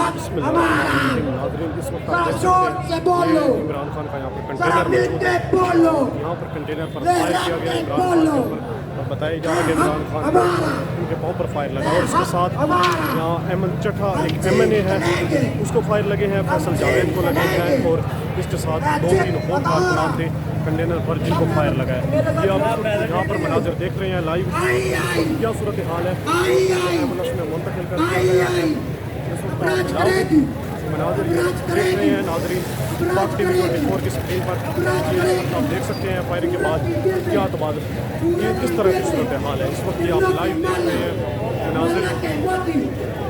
नाज़रीन इस वक्त आप देख सकते हैं इमरान खान का यहाँ पर कंटेनर मौजूद है। यहाँ पर कंटेनर पर फायर किया गया इमरान खान के ऊपर और बताया जा रहा है कि इमरान खान उनके पाँव पर फायर लगा और इसके साथ यहाँ अहमद चट्ठा एक MNA है उसको फायर लगे हैं, फैसल जावेद को लगे हैं और इसके साथ 2-3 और कारकुनान थे कंटेनर पर जिनको फायर लगा है। ये आप यहाँ पर मनाजर देख रहे हैं लाइव क्या सूरत हाल है में मुंतकिल कर दिया गया है। मनाजर ये देख रहे हैं नाज़रीन पाक TV 24 की स्क्रीन पर आप देख सकते हैं फायरिंग के बाद क्या तो बाद ये किस तरह की सूरत हाल है। इस वक्त ये आप लाइव देख रहे हैं मनाजर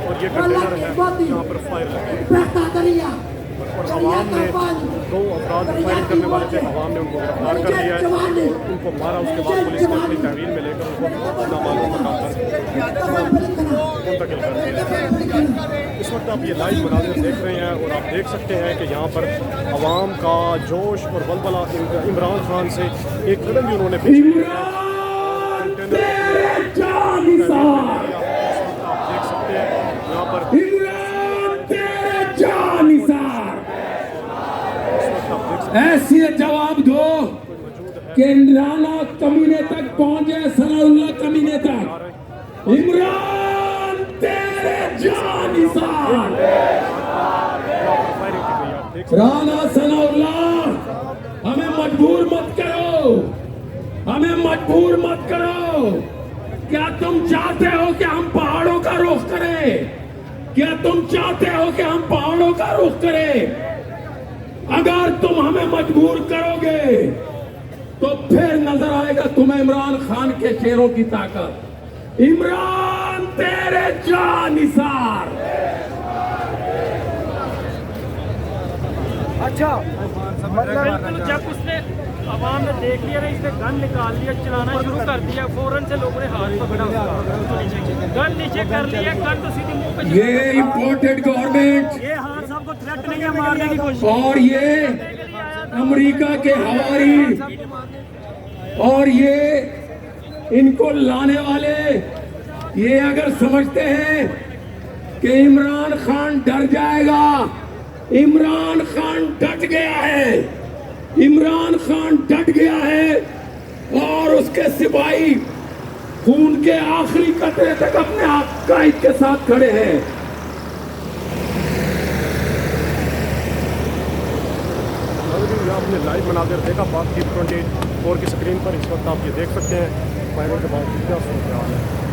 और ये कंटेनर है यहाँ पर फायर लगे और अवाम ने 2 अफराद फायरिंग करने वाले थे, अवाम ने उनको गिरफ्तार कर लिया है, उनको मारा। उसके बाद पुलिस ने अपनी तहवील में लेकर उनको नामालूम मकाम पर मुंतकिल कर दिया। इस वक्त आप ये लाइव मनाज़िर देख रहे हैं और आप देख सकते हैं कि यहाँ पर अवाम का जोश और बलबला इमरान खान से एक कदम भी उन्होंने पीछे नहीं किया। आप देख सकते हैं यहाँ पर ऐसी जवाब दो कि राना कमीने तक पहुंचे, सनाउल्लाह कमीने तक। इमरान तेरे जानिसार राना सनाउल्लाह हमें मजबूर मत करो, हमें मजबूर मत करो। क्या तुम चाहते हो कि हम पहाड़ों का रुख करें? क्या तुम चाहते हो कि हम पहाड़ों का रुख करें? अगर तुम हमें मजबूर करोगे तो फिर नजर आएगा तुम्हें इमरान खान के शेरों की ताकत। इमरान तेरे जानिसार। अच्छा मतलब जब उसने आवाम ने देख लिया ना, इसने गन निकाल लिया, चलाना शुरू कर दिया, फौरन से लोगों ने हाथ पकड़ा, गन नीचे कर लिया, गन तो सीधी मुंह पे। ये इम्पोर्टेड गवर्नमेंट ये हाथ सबको थ्रेट नहीं है मारने की कोशिश, और ये अमेरिका के हवारी और ये इनको लाने वाले ये अगर समझते हैं कि इमरान खान डर जाएगा, इमरान खान डट गया है, इमरान खान डट गया है और उसके सिपाही खून के आखिरी कतरे तक अपने कायद के साथ खड़े हैं। आपने लाइव मनाज़िर देखा पाक TV 24 की स्क्रीन पर। इस वक्त आप ये देख सकते हैं फायरिंग के बाद क्या सूरत हाल है।